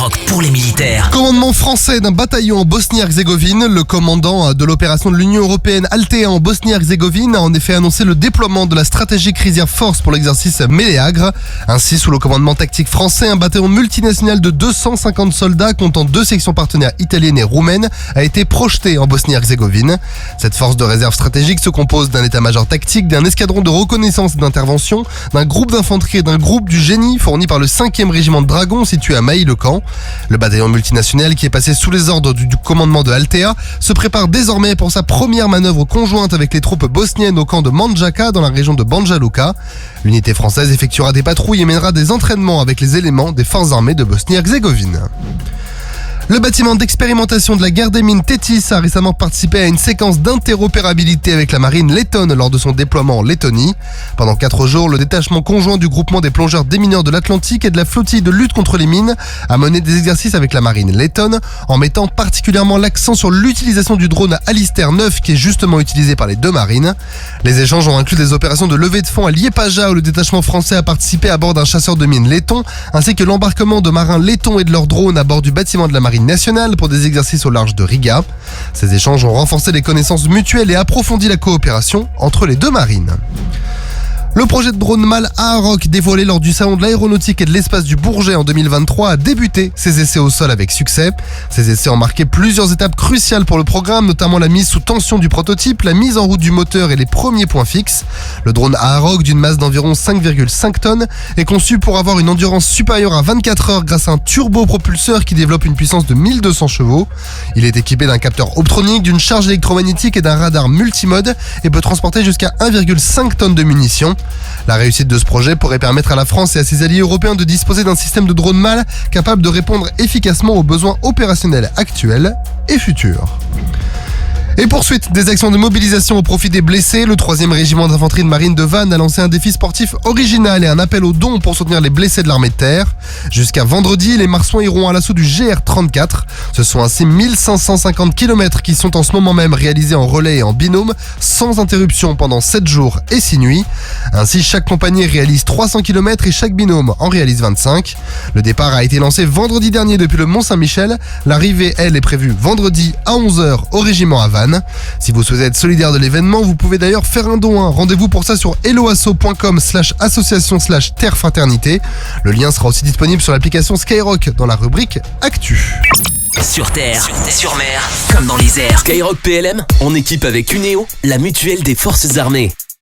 Skyrock pour les militaires. Commandement français d'un bataillon en Bosnie-Herzégovine, le commandant de l'opération de l'Union Européenne Althea en Bosnie-Herzégovine a en effet annoncé le déploiement de la stratégie Reserve Force pour l'exercice Méléagre. Ainsi, sous le commandement tactique français, un bataillon multinational de 250 soldats comptant 2 sections partenaires italiennes et roumaines a été projeté en Bosnie-Herzégovine. Cette force de réserve stratégique se compose d'un état-major tactique, d'un escadron de reconnaissance et d'intervention, d'un groupe d'infanterie et d'un groupe du génie fourni par le 5e régiment de dragons situé à Maï-le-Camp. Le bataillon multinational, qui est passé sous les ordres du commandement de Althea, se prépare désormais pour sa première manœuvre conjointe avec les troupes bosniennes au camp de Manjaka dans la région de Banja Luka. L'unité française effectuera des patrouilles et mènera des entraînements avec les éléments des forces armées de Bosnie-Herzégovine. Le bâtiment d'expérimentation de la guerre des mines Tethys a récemment participé à une séquence d'interopérabilité avec la marine lettonne lors de son déploiement en Lettonie. Pendant 4 jours, le détachement conjoint du groupement des plongeurs démineurs de l'Atlantique et de la flottille de lutte contre les mines a mené des exercices avec la marine lettonne en mettant particulièrement l'accent sur l'utilisation du drone Alistair 9 qui est justement utilisé par les 2 marines. Les échanges ont inclus des opérations de levée de fonds à Liepaja où le détachement français a participé à bord d'un chasseur de mines letton ainsi que l'embarquement de marins lettons et de leurs drones à bord du bâtiment de la marine nationale pour des exercices au large de Riga. Ces échanges ont renforcé les connaissances mutuelles et approfondi la coopération entre les 2 marines. Le projet de drone MAL Aarok dévoilé lors du salon de l'aéronautique et de l'espace du Bourget en 2023 a débuté ses essais au sol avec succès. Ces essais ont marqué plusieurs étapes cruciales pour le programme, notamment la mise sous tension du prototype, la mise en route du moteur et les premiers points fixes. Le drone Aarok, d'une masse d'environ 5,5 tonnes, est conçu pour avoir une endurance supérieure à 24 heures grâce à un turbopropulseur qui développe une puissance de 1200 chevaux. Il est équipé d'un capteur optronique, d'une charge électromagnétique et d'un radar multimode et peut transporter jusqu'à 1,5 tonnes de munitions. La réussite de ce projet pourrait permettre à la France et à ses alliés européens de disposer d'un système de drone MAL capable de répondre efficacement aux besoins opérationnels actuels et futurs. Et poursuite des actions de mobilisation au profit des blessés, le 3e régiment d'infanterie de marine de Vannes a lancé un défi sportif original et un appel aux dons pour soutenir les blessés de l'armée de terre. Jusqu'à vendredi, les Marsouins iront à l'assaut du GR34. Ce sont ainsi 1550 km qui sont en ce moment même réalisés en relais et en binôme, sans interruption pendant 7 jours et 6 nuits. Ainsi, chaque compagnie réalise 300 km et chaque binôme en réalise 25. Le départ a été lancé vendredi dernier depuis le Mont-Saint-Michel. L'arrivée, elle, est prévue vendredi à 11h au régiment à Vannes. Si vous souhaitez être solidaire de l'événement, vous pouvez d'ailleurs faire un don. Rendez-vous pour ça sur helloasso.com/association/terrefraternité. Le lien sera aussi disponible sur l'application Skyrock dans la rubrique Actu. Sur terre, sur mer, comme dans les airs. Skyrock PLM, en équipe avec Cuneo, la mutuelle des forces armées.